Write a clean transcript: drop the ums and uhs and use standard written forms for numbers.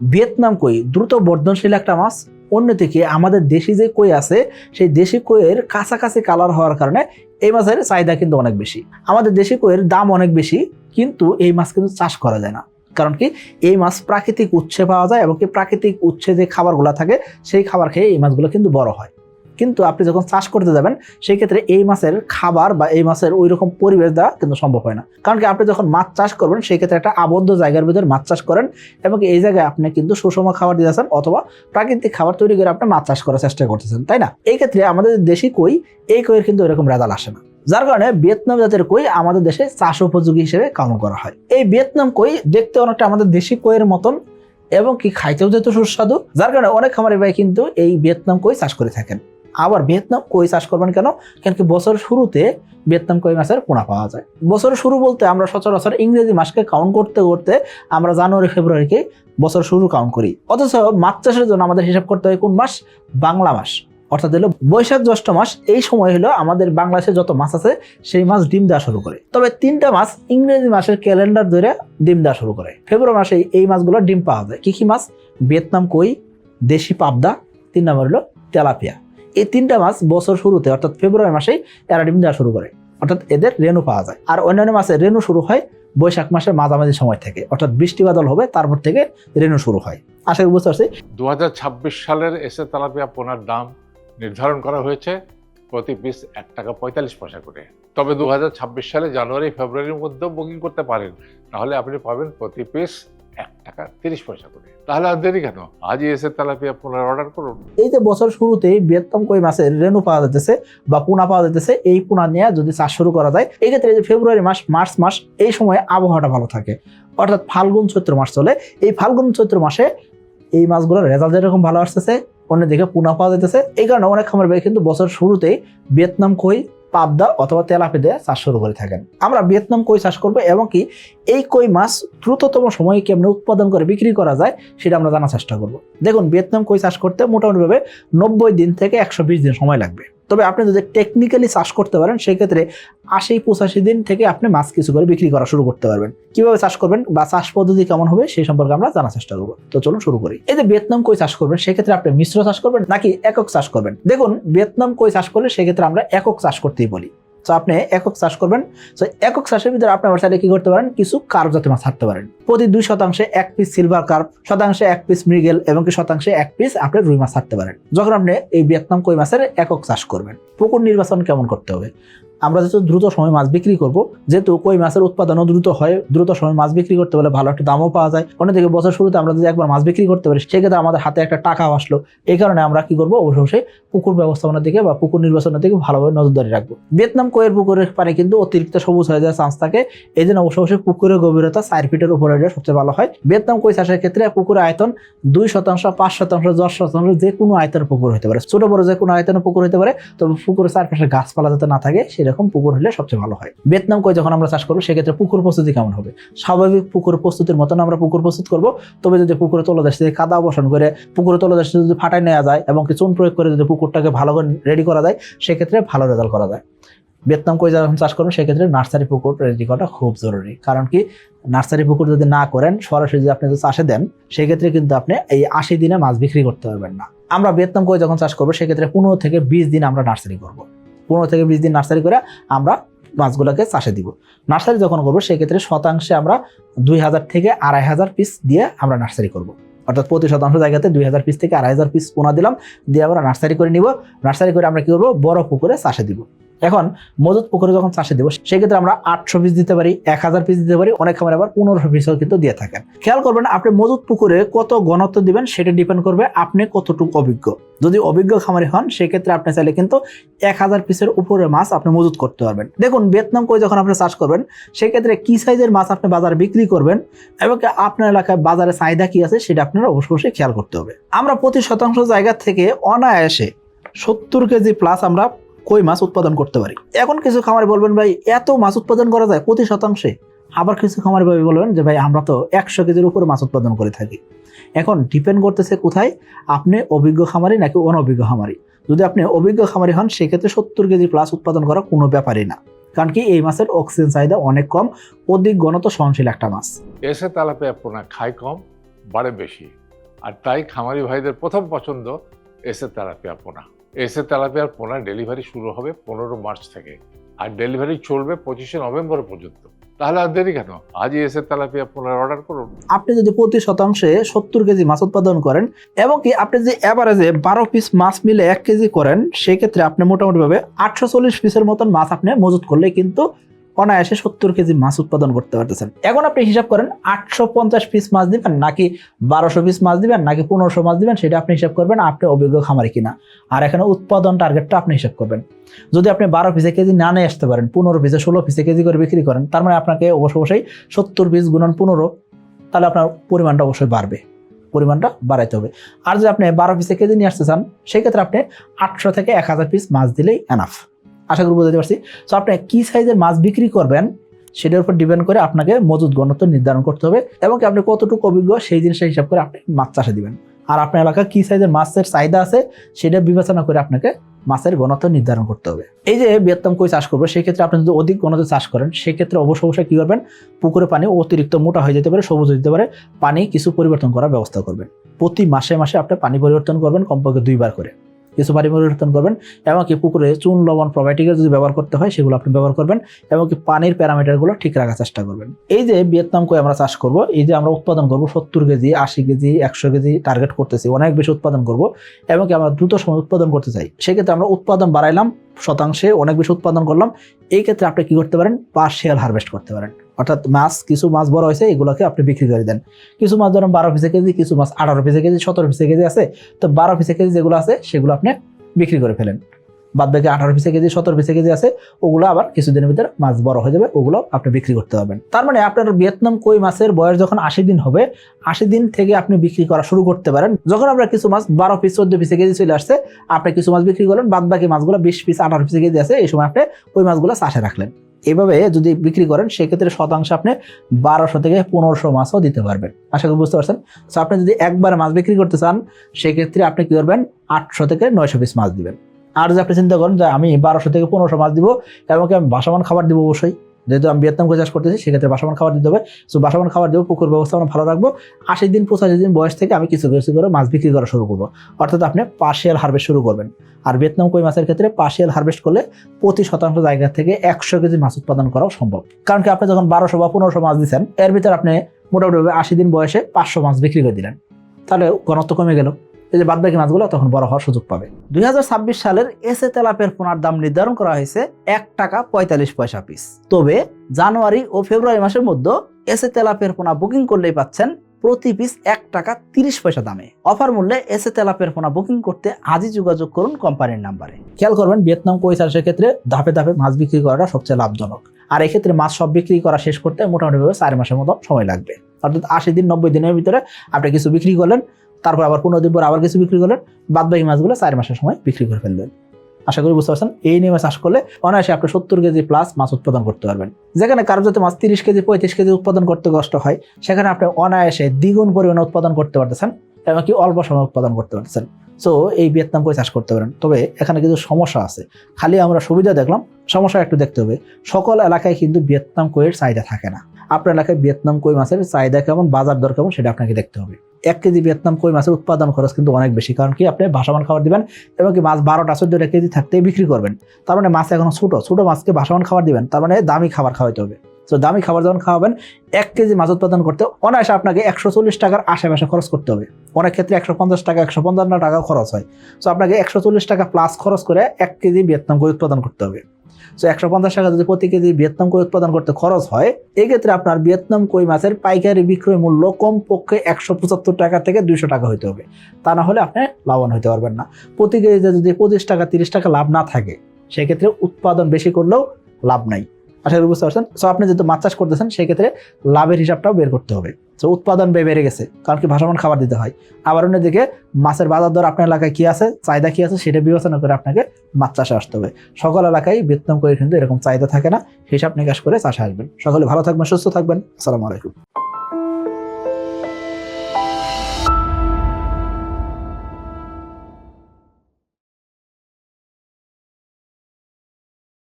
Vietnam কই দ্রুত বর্ধনশীল একটা মাছ, অন্যদিকে আমাদের দেশি যে কই আছে সেই দেশি কইয়ের কাছাকাছি কালার হওয়ার কারণে এই মাছের চাহিদা কিন্তু অনেক বেশি। আমাদের দেশি কইয়ের দাম অনেক বেশি, কিন্তু এই মাছ কিন্তু চাষ করা যায় না। কারণ কি, এই মাছ প্রাকৃতিক উৎসে পাওয়া যায় এবং কি প্রাকৃতিক উৎসে যে খাবারগুলো থাকে সেই খাবার খেয়ে এই মাছগুলো কিন্তু বড় হয়। কিন্তু আপনি যখন চাষ করতে যাবেন সেই ক্ষেত্রে এই মাছের খাবার বা এই মাছের ওই রকম পরিবেশ দেওয়া কিন্তু সম্ভব হয় না। কারণ কি, আপনি যখন মাছ চাষ করবেন সেই ক্ষেত্রে একটা আবদ্ধ জায়গার ভিতরে মাছ চাষ করেন এবং এই জায়গায় আপনি কিন্তু সুষম খাবার দিতেছেন অথবা প্রাকৃতিক খাবার তৈরি করে আপনি মাছ চাষ করার চেষ্টা করতেছেন, তাই না? এই ক্ষেত্রে আমাদের দেশি কই, এই কইয়ের কিন্তু এরকম রেজাল্ট আসে না, যার কারণে ভিয়েতনাম জাতের কই আমাদের দেশে চাষ উপযোগী হিসেবে কাউন্ট করা হয়। এই ভিয়েতনাম কই দেখতে অনেকটা আমাদের দেশি কইয়ের মতন এবং কি খাইতেও যেত সুস্বাদু, যার কারণে অনেক খামারি ভাই কিন্তু এই ভিয়েতনাম কই চাষ করে থাকেন। আবার ভিয়েতনাম কই চাষ করবেন কেন? কেন কি বছর শুরুতে ভিয়েতনাম কই মাছের পোনা পাওয়া যায়। বছর শুরু বলতে আমরা সচরাচর ইংরেজি মাসকে কাউন্ট করতে করতে আমরা জানুয়ারি ফেব্রুয়ারিকে বছর শুরু কাউন্ট করি, অথচ মাছ চাষের জন্য আমাদের হিসাব করতে হয় কোন মাস? বাংলা মাস, অর্থাৎ হলো বৈশাখ জ্যৈষ্ঠ মাস। এই সময় হলো আমাদের বাংলাদেশে যত মাছ আছে সেই মাছ ডিম দেওয়া শুরু করে। তবে 3টা মাছ ইংরেজি মাসের ক্যালেন্ডার ধরে ডিম দেওয়া শুরু করে। ফেব্রুয়ারি মাসে এই মাছগুলো ডিম পাওয়া যায়। কি কি মাছ? ভিয়েতনাম কই, দেশি পাবদা, 3 নম্বর হলো তেলাপিয়া। এই 3টা মাছ বছর শুরুতে অর্থাৎ ফেব্রুয়ারি মাসেই এরা ডিম দেওয়া শুরু করে, অর্থাৎ এদের রেণু পাওয়া যায়। আর অন্যান্য মাছের রেণু শুরু হয় বৈশাখ মাসের মাঝামাঝি সময় থেকে, অর্থাৎ বৃষ্টি বাদল হবে তারপর থেকে রেণু শুরু হয়। আশা করি বুঝতে পারছি। 2026 সালের এসে তেলাপিয়া পোনার দাম নির্ধারণ করা হয়েছে প্রতি পিস 1 টাকা 45 পয়সা করে। তবে 2026 সালে জানুয়ারি ফেব্রুয়ারির মধ্যেও বুকিং করতে পারেন, তাহলে আপনি পাবেন প্রতি পিস 1 টাকা 30 পয়সা করে। তাহলে আর দেরি কেন, আজই এসে তেলাপিয়া পোনার অর্ডার করুন। এই যে বছর শুরুতেই ভিয়েতনাম কই মাছের রেণু পাওয়া যাচ্ছে বা পোনা পাওয়া যাচ্ছে, এই পোনা নিয়ে যদি চাষ শুরু করা যায়, এই ক্ষেত্রে যে ফেব্রুয়ারি মাস, মার্চ মাস, এই সময় আবহাওয়াটা ভালো থাকে, অর্থাৎ ফাল্গুন চৈত্র মাস চলে। এই ফাল্গুন চৈত্র মাসে এই মাছগুলোর রেজাল্ট যেরকম ভালো আসতেছে, অন্যদিকে পোনা পাওয়া যেতেছে। এই কারণে অনেক খামার ভাই কিন্তু বছর শুরুতেই ভিয়েতনাম কই, পাবদা অথবা তেলাপিয়া দিয়ে চাষ শুরু করে থাকেন। আমরা ভিয়েতনাম কই চাষ করবো এবং কি এই কই মাছ দ্রুততম সময়ে কেমনে উৎপাদন করে বিক্রি করা যায় সেটা আমরা জানার চেষ্টা করব। দেখুন, ভিয়েতনাম কই চাষ করতে মোটামুটি ভাবে 90 দিন থেকে 120 দিন সময় লাগবে। তবে আপনি যদি টেকনিক্যালি চাষ করতে পারেন সেক্ষেত্রে 80-85 দিন থেকে আপনি মাছ কিছু করে বিক্রি করা শুরু করতে পারবেন। কিভাবে চাষ করবেন বা চাষ পদ্ধতি কেমন হবে সেই সম্পর্কে আমরা জানার চেষ্টা করবো। তো চলুন শুরু করি। এই যে ভিয়েতনাম কই চাষ করবেন সেক্ষেত্রে আপনি মিশ্র চাষ করবেন নাকি একক চাষ করবেন? দেখুন, ভিয়েতনাম কই চাষ করলে সেক্ষেত্রে আমরা একক চাষ করতেই বলি। তো আপনি একক চাষ করবেন। তো একক চাষের ভিতরে আপনি আমার চাইলে কি করতে পারেন? কিছু কার্প জাতীয় মাছ ছাড়তে পারেন। প্রতি 2% 1 পিস সিলভার কার্প, 1% 1 পিস মৃগেল এবং কি 1% 1 পিস আপনি রুই মাছ ছাড়তে পারেন যখন আপনি এই ভিয়েতনাম কই মাছের একক চাষ করবেন। পুকুর নির্বাচন কেমন করতে হবে? আমরা যেহেতু দ্রুত সময় মাছ বিক্রি করব, যেহেতু কই মাছের উৎপাদনও দ্রুত হয়, দ্রুত সময় মাছ বিক্রি করতে হলে ভালো একটা দামও পাওয়া যায়। অন্যদিকে বছর শুরুতে আমরা যদি একবার মাছ বিক্রি করতে পারি সেক্ষেত্রে আমাদের হাতে একটা টাকাও আসলো। এই কারণে আমরা কি করবো? অবশ্যই পুকুর ব্যবস্থাপনার দিকে বা পুকুর নির্বাচনের দিকে ভালোভাবে নজরদারি রাখবো। ভিয়েতনাম কইয়ের পুকুরের পানি কিন্তু অতিরিক্ত সবুজ হয়ে যাওয়ার চান্স থাকে, এই জন্য অবশ্যই পুকুরের গভীরতা 4 ফিটের উপরে হলে সবচেয়ে ভালো হয়। ভিয়েতনাম কই চাষের ক্ষেত্রে পুকুরের আয়তন 2%, 5%, 10% যে কোনো আয়তনের পুকুর হতে পারে, ছোট বড় যে কোনো আয়তনের পুকুর হতে পারে। তবে পুকুরের চারপাশে গাছপালা যাতে না থাকে সেরকম পুকুর হলে সবচেয়ে ভালো হয়। ভিয়েতনাম কই যখন আমরা চাষ করবো সেক্ষেত্রে পুকুর প্রস্তুতি কেমন হবে? স্বাভাবিক পুকুর প্রস্তুতির মতন আমরা পুকুর প্রস্তুত করব। তবে যদি পুকুরে তলদেশ থেকে কাদা বসান করে পুকুরে তলদেশ যদি ফাটাই নেওয়া যায় এবং চুন প্রয়োগ করে যদি পুকুরটাকে ভালো করে রেডি করা যায় সেক্ষেত্রে ভালো রেজাল্ট করা যায়। ভিয়েতনাম কই যখন চাষ করবেন সেক্ষেত্রে নার্সারি পুকুর রেডি করাটা খুব জরুরি। কারণ কি, নার্সারি পুকুর যদি না করেন, সরাসরি যদি আপনি চাষে দেন সেক্ষেত্রে কিন্তু আপনি এই 80 দিনে মাছ বিক্রি করতে পারবেন না। আমরা ভিয়েতনাম কই যখন চাষ করবো সেক্ষেত্রে 15 থেকে 20 দিন আমরা নার্সারি করবো। 15 থেকে 20 দিন নার্সারি করে আমরা মাছগুলোকে চাষে দিব। নার্সারি যখন করবো সেক্ষেত্রে শতাংশে আমরা 2000 থেকে 2500 পিস দিয়ে আমরা নার্সারি করব। অর্থাৎ প্রতি শতাংশ জায়গাতে 2000 পিস থেকে 2500 পিস পোনা দিলাম, দিয়ে আমরা নার্সারি করে নিব। নার্সারি করে আমরা কি করবো? বড় পুকুরে চাষে দিব। এখন মজুত পুকুরে যখন চাষে দেবো সেক্ষেত্রে আমরা 800 পিস দিতে পারি, 1000 পিস দিতে পারি, অনেক খামারে আবার 1500 পিসও কিন্তু দিয়ে থাকেন। খেয়াল করবেন আপনি মজুত পুকুরে কত ঘনত্ব দিবেন সেটা ডিপেন্ড করবে আপনি কতটুকু অভিজ্ঞ। যদি অভিজ্ঞ খামারি হন সেক্ষেত্রে আপনি চাইলে কিন্তু 1000 পিসের উপরে মাছ আপনি মজুত করতে পারবেন। দেখুন, ভিয়েতনাম কই যখন আপনি চাষ করবেন সেক্ষেত্রে কি সাইজের মাছ আপনি বাজারে বিক্রি করবেন এবং আপনার এলাকায় বাজারে চাহিদা কি আছে সেটা আপনারা অবশ্যই খেয়াল করতে হবে। আমরা প্রতি শতাংশ জায়গা থেকে অনায়াসে 70 কেজি প্লাস আমরা কই মাছ উৎপাদন করতে পারি। এখন কিছু খামারি বলবেন, ভাই এত মাছ উৎপাদন করা যায় প্রতি শতাংশে? আবার কিছু খামারি ভাই বলবেন যে ভাই আমরা তো 100 কেজির উপরে মাছ উৎপাদন করে থাকি। এখন ডিপেন্ড করতেছে কোথায়, আপনি অভিজ্ঞ খামারি নাকি অনভিজ্ঞ খামারি। যদি আপনি অভিজ্ঞ খামারি হন সেক্ষেত্রে 70 কেজি প্লাস উৎপাদন করা কোনো ব্যাপারই না। কারণ কি, এই মাছের অক্সিজেন চাহিদা অনেক কম, অধিক ঘনত্ব সহনশীল একটা মাছ। এসে তেলাপিয়া পোনা খায় কম, বাড়ে বেশি। আর তাই খামারি ভাইদের প্রথম পছন্দ এসএ তেলাপিয়া পোনা। এসএ তেলাপিয়ার পোনা ডেলিভারি শুরু হবে 15 মার্চ থেকে, আর ডেলিভারি চলবে 25শে নভেম্বর পর্যন্ত। তাহলে আর দেরি কেন, আজই এসএ তেলাপিয়া পোনার অর্ডার করুন। আপনি যদি প্রতি শতাংশে 70 কেজি মাছ উৎপাদন করেন এবং কি আপনি যদি এভারেজে 12 পিস মাছ মিলে 1 কেজি করেন, সেক্ষেত্রে আপনি মোটামুটি ভাবে 840 পিসের মতন মাছ আপনি মজুত করলে কিন্তু অনায়াসে 70 কেজি মাছ উৎপাদন করতে পারতেছেন। এখন আপনি হিসাব করেন 850 পিস মাছ দিবেন নাকি 1200 পিস মাছ দিবেন নাকি 1500 মাছ দিবেন, সেটা আপনি হিসাব করবেন আপনি অভিজ্ঞ খামারি কিনা। আর এখানে উৎপাদন টার্গেটটা আপনি হিসাব করবেন। যদি আপনি 12 পিসে কেজি না নিয়ে আসতে পারেন, 15 পিসে 16 পিসে কেজি করে বিক্রি করেন, তার মানে আপনাকে অবশ্যই 70 পিস গুণন 15, তাহলে আপনার পরিমাণটা অবশ্যই বাড়বে, পরিমাণটা বাড়াইতে হবে। আর যদি আপনি 12 পিসে কেজি নিয়ে আসতে চান, সেক্ষেত্রে আপনি 800 থেকে 1000 পিস মাছ দিলেই এনাফ। আশা করি বুঝতে পারছি। সো আপনি কি সাইজের মাছ বিক্রি করবেন সেটার উপর ডিপেন্ড করে আপনাকে মজুত ঘনত্ব নির্ধারণ করতে হবে এবং কি আপনি কতটুকু অভিজ্ঞ সেই জিনিসটা হিসাব করে আপনি মাছ চাষে দিবেন। আর আপনার এলাকায় কি সাইজের মাছের চাহিদা আছে সেটা বিবেচনা করে আপনাকে মাছের ঘনত্ব নির্ধারণ করতে হবে। এই যে ভিয়েতনাম কই চাষ করবো, সেক্ষেত্রে আপনি যদি অধিক ঘনত্বে চাষ করেন, সেক্ষেত্রে অবশ্যই কি করবেন, পুকুরে পানি অতিরিক্ত মোটা হয়ে যেতে পারে, সবুজ হয়ে যেতে পারে, পানি কিছু পরিবর্তন করার ব্যবস্থা করবেন। প্রতি মাসে মাসে আপনি পানি পরিবর্তন করবেন, কমপক্ষে 2 বার করে কিছু পানি পরিবর্তন করবেন। এমনকি পুকুরে চুন, লবণ, প্রোবায়োটিকের যদি ব্যবহার করতে হয় সেগুলো আপনি ব্যবহার করবেন, এমনকি পানির প্যারামিটারগুলো ঠিক রাখার চেষ্টা করবেন। এই যে ভিয়েতনাম কই আমরা চাষ করব, এই যে আমরা উৎপাদন করব 70 কেজি, 80 কেজি, 100 কেজি টার্গেট করতেছি, অনেক বেশি উৎপাদন করব এমনকি আমরা দ্রুত সময় উৎপাদন করতে চাই, সেক্ষেত্রে আমরা উৎপাদন বাড়াইলাম, শতাংশে অনেক বেশি উৎপাদন করলাম। এই ক্ষেত্রে আপনি কি করতে পারেন, পার্শিয়াল হারভেস্ট করতে পারেন। অর্থাৎ কিছু মাছ বড় হয়েছে, এগুলোকে আপনি বিক্রি করে দেন। কিছু মাছ ধরেন 12 পিসে কেজি, কিছু মাছ 18 পিসে কেজি, 17 পিসে কেজি আছে, তো 12 পিসে কেজি যেগুলো আছে সেগুলো আপনি বিক্রি করে ফেলেন। বাদ বাকি 18 পিসে কেজি, 17 পিসে কেজি আছে, ওগুলো আবার কিছুদিনের ভিতরে মাছ বড় হয়ে যাবে, ওগুলো আপনি বিক্রি করতে পারবেন। তার মানে আপনার ভিয়েতনাম কই মাছের বয়স যখন 80 দিন হবে, 80 দিন থেকে আপনি বিক্রি করা শুরু করতে পারেন। যখন আপনার কিছু মাছ 12 পিস, 14 পিসে কেজি চলে আসছে, আপনি কিছু মাছ বিক্রি করেন, বাদ বাকি মাছগুলো 20 পিস, 18 পিসে কেজি আছে, এই সময় আপনি ওই মাছগুলো চাষে রাখলেন। এইভাবে যদি বিক্রি করেন, সেক্ষেত্রে শতাংশ আপনি 1200 থেকে 1500 মাছও দিতে পারবেন। আশা করি বুঝতে পারছেন। তো আপনি যদি একবার মাছ বিক্রি করতে চান, সেক্ষেত্রে আপনি কি করবেন, 800 থেকে 900 পিস মাছ দিবেন। আর যদি আপনি চিন্তা করেন যে আমি 1200 থেকে 1500 মাছ দিব এবং আমি বাসমান খাবার দিব, অবশ্যই যেহেতু আমি ভিয়েতনাম কই চাষ করতেছি, সেক্ষেত্রে বাসমান খাবার দিতে হবে। সো বাসমান খাবার দেবো, পুকুর ব্যবস্থা আমরা ভালো রাখবো। 80 দিন 85 দিন বয়স থেকে আমি কিছু কিছু করে মাছ বিক্রি করা শুরু করবো। অর্থাৎ আপনি পার্শিয়াল হারভেস্ট শুরু করবেন। আর ভিয়েতনাম কই মাছের ক্ষেত্রে পার্শিয়াল হারভেস্ট করলে প্রতি শতাংশ জায়গা থেকে 100 কেজি মাছ উৎপাদন করাও সম্ভব। কারণ কি আপনি যখন 1200 বা 1500 মাছ দিচ্ছেন, এর ভিতরে আপনি মোটামুটি 80 দিন বয়সে 500 মাছ বিক্রি করে দিলেন, তাহলে ঘনত্ব কমে গেল। এই যে বাদবাকি মাছগুলো তখন বড় হওয়ার সুযোগ পাবে। 2026 সালের এসএ তেলাপিয়ার পোনার দাম নির্ধারণ করা হয়েছে 1 টাকা 45 পয়সা পিস। তবে জানুয়ারি ও ফেব্রুয়ারি মাসের মধ্যে এসএ তেলাপিয়ার পোনা বুকিং করলেই পাচ্ছেন প্রতি পিস 1 টাকা 30 পয়সা দামে। অফার মূল্যে এসএ তেলাপিয়ার পোনা বুকিং করতে আজই যোগাযোগ করুন কোম্পানির নাম্বারে। খেয়াল করবেন, ভিয়েতনাম কই চাষের ক্ষেত্রে ধাপে ধাপে মাছ বিক্রি করাটা সবচেয়ে লাভজনক। আর এক্ষেত্রে মাছ সব বিক্রি করা শেষ করতে মোটামুটি 4 মাসের মতো সময় লাগবে। অর্থাৎ 80 দিন 90 দিনের ভিতরে আপনি কিছু বিক্রি করলেন, তারপর আবার 15 দিন পর আবার কিছু বিক্রি করলেন, বাদ বাকি মাছগুলো 4 মাসের সময় বিক্রি করে ফেলবেন। আশা করি বুঝতে পারছেন। এই নিয়মে চাষ করলে অনায়াসে আপনি 70 কেজি প্লাস মাছ উৎপাদন করতে পারবেন। যেখানে কারো যাতে মাছ 30 কেজি 35 কেজি উৎপাদন করতে কষ্ট হয়, সেখানে আপনি অনায়াসে দ্বিগুণ পরিমাণে উৎপাদন করতে পারতেছেন, এমনকি অল্প সময় উৎপাদন করতে পারতেছেন। সো এই ভিয়েতনাম কই চাষ করতে পারেন। তবে এখানে কিন্তু সমস্যা আছে। খালি আমরা সুবিধা দেখলাম, সমস্যা একটু দেখতে হবে। সকল এলাকায় কিন্তু ভিয়েতনাম কইয়ের চাহিদা থাকে না। আপনার এলাকায় ভিয়েতনাম কই মাছের চাহিদা কেমন, বাজার দর কেমন, সেটা আপনাকে দেখতে হবে। 1 কেজি ভিয়েতনাম কই মাছের উৎপাদন খরচ কিন্তু অনেক বেশি। কারণ কি আপনি ভাসমান খাবার দিবেন এবং কি মাছ 12টা 14টা কেজি থাকতে বিক্রি করবেন, তার মানে মাছ এখন ছোট মাছকে ভাসমান খাবার দিবেন, তার মানে দামি খাবার খাওয়াইতে হবে। তো দামি খাবার যখন খাওয়াবেন, 1 কেজি মাছ উৎপাদন করতে অনায়াসে আপনাকে 140 টাকার আশেপাশে খরচ করতে হবে। অনেক ক্ষেত্রে 150 টাকা 155 টাকা খরচ হয়। তো আপনাকে 140 টাকা প্লাস খরচ করে 1 কেজি ভিয়েতনাম কই উৎপাদন করতে হবে। তো 150 টাকা যদি প্রতি কেজি ভিয়েতনাম কই উৎপাদন করতে খরচ হয়, এক্ষেত্রে আপনার ভিয়েতনাম কই মাছের পাইকারি বিক্রয় মূল্য কমপক্ষে 175 টাকা থেকে 200 টাকা হইতে হবে। তা না হলে আপনি লাভবান হইতে পারবেন না। প্রতি কেজিতে যদি 25 টাকা 30 টাকা লাভ না থাকে, সেক্ষেত্রে উৎপাদন বেশি করলেও লাভ নাই। আশা করি বুঝতে পারছেন। সো আপনি যেহেতু মাছ চাষ করতেছেন, সেক্ষেত্রে লাভের হিসাবটাও বের করতে হবে। তো উৎপাদন বেড়ে গেছে, কারণ কি ভাসমান খাবার দিতে হয়। আবার অন্যদিকে মাছের বাজার দর আপনার এলাকায় কি আছে, চাহিদা কি আছে, সেটা বিবেচনা করে আপনাকে মাছ চাষে আসতে হবে। সকল এলাকায় ভিয়েতনাম কই কিন্তু এরকম চাহিদা থাকে না, হিসাব নিকাশ করে চাষে আসবেন। সকলে ভালো থাকবেন, সুস্থ থাকবেন। আসসালামু আলাইকুম।